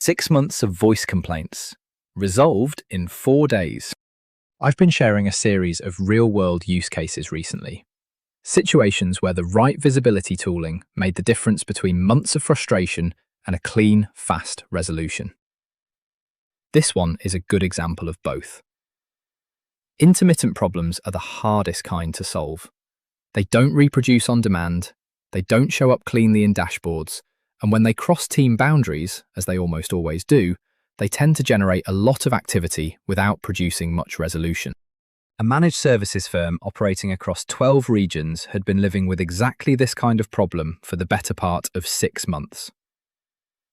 6 months of voice complaints, resolved in 4 days. I've been sharing a series of real-world use cases recently. Situations where the right visibility tooling made the difference between months of frustration and a clean, fast resolution. This one is a good example of both. Intermittent problems are the hardest kind to solve. They don't reproduce on demand, they don't show up cleanly in dashboards, and when they cross team boundaries, as they almost always do, they tend to generate a lot of activity without producing much resolution. A managed services firm operating across 12 regions had been living with exactly this kind of problem for the better part of 6 months.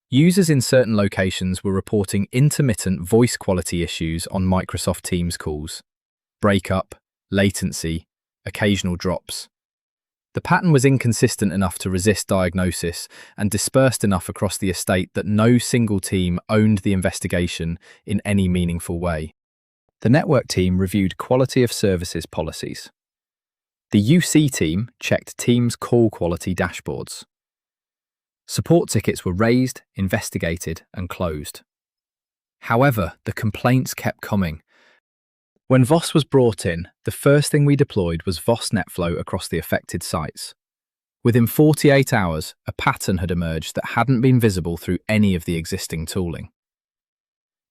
Users in certain locations were reporting intermittent voice quality issues on Microsoft Teams calls. Breakup, latency, occasional drops. The pattern was inconsistent enough to resist diagnosis and dispersed enough across the estate that no single team owned the investigation in any meaningful way. The network team reviewed quality of services policies. The UC team checked Teams call quality dashboards. Support tickets were raised, investigated, and closed. However, the complaints kept coming. When VOSS was brought in, the first thing we deployed was VOSS NetFlow across the affected sites. Within 48 hours, a pattern had emerged that hadn't been visible through any of the existing tooling.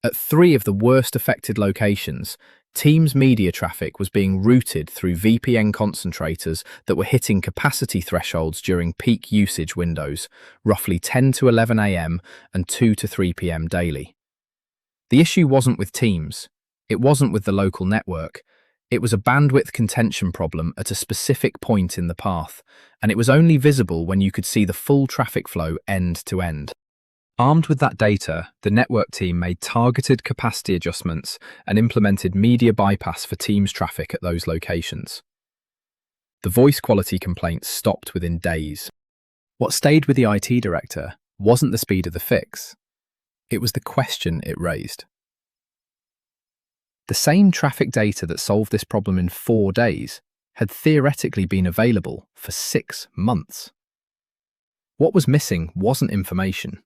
At 3 of the worst affected locations, Teams media traffic was being routed through VPN concentrators that were hitting capacity thresholds during peak usage windows, roughly 10 to 11 AM and 2 to 3 PM daily. The issue wasn't with Teams. It wasn't with the local network. It was a bandwidth contention problem at a specific point in the path, and it was only visible when you could see the full traffic flow end to end. Armed with that data, the network team made targeted capacity adjustments and implemented media bypass for Teams traffic at those locations. The voice quality complaints stopped within days. What stayed with the IT director wasn't the speed of the fix. It was the question it raised. The same traffic data that solved this problem in 4 days had theoretically been available for 6 months. What was missing wasn't information.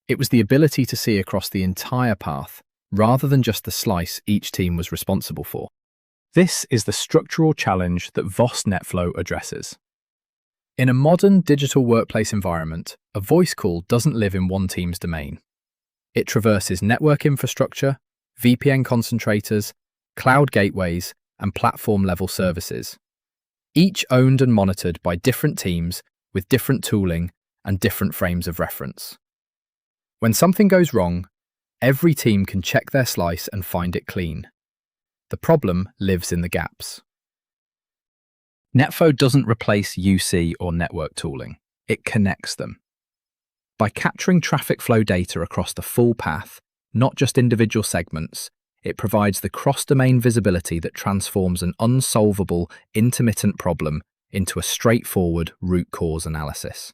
It was the ability to see across the entire path, rather than just the slice each team was responsible for. This is the structural challenge that VOSS NetFlow addresses. In a modern digital workplace environment, a voice call doesn't live in one team's domain. It traverses network infrastructure, VPN concentrators, cloud gateways, and platform-level services, each owned and monitored by different teams with different tooling and different frames of reference. When something goes wrong, every team can check their slice and find it clean. The problem lives in the gaps. NetFlow doesn't replace UC or network tooling. It connects them. By capturing traffic flow data across the full path, not just individual segments, it provides the cross-domain visibility that transforms an unsolvable, intermittent problem into a straightforward root cause analysis.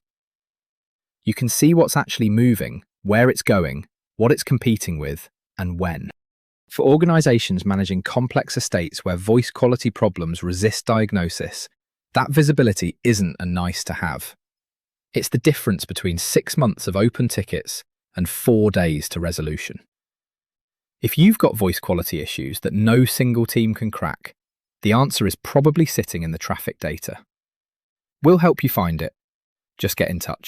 You can see what's actually moving, where it's going, what it's competing with, and when. For organizations managing complex estates where voice quality problems resist diagnosis, that visibility isn't a nice to have. It's the difference between 6 months of open tickets and 4 days to resolution. If you've got voice quality issues that no single team can crack, the answer is probably sitting in the traffic data. We'll help you find it. Just get in touch.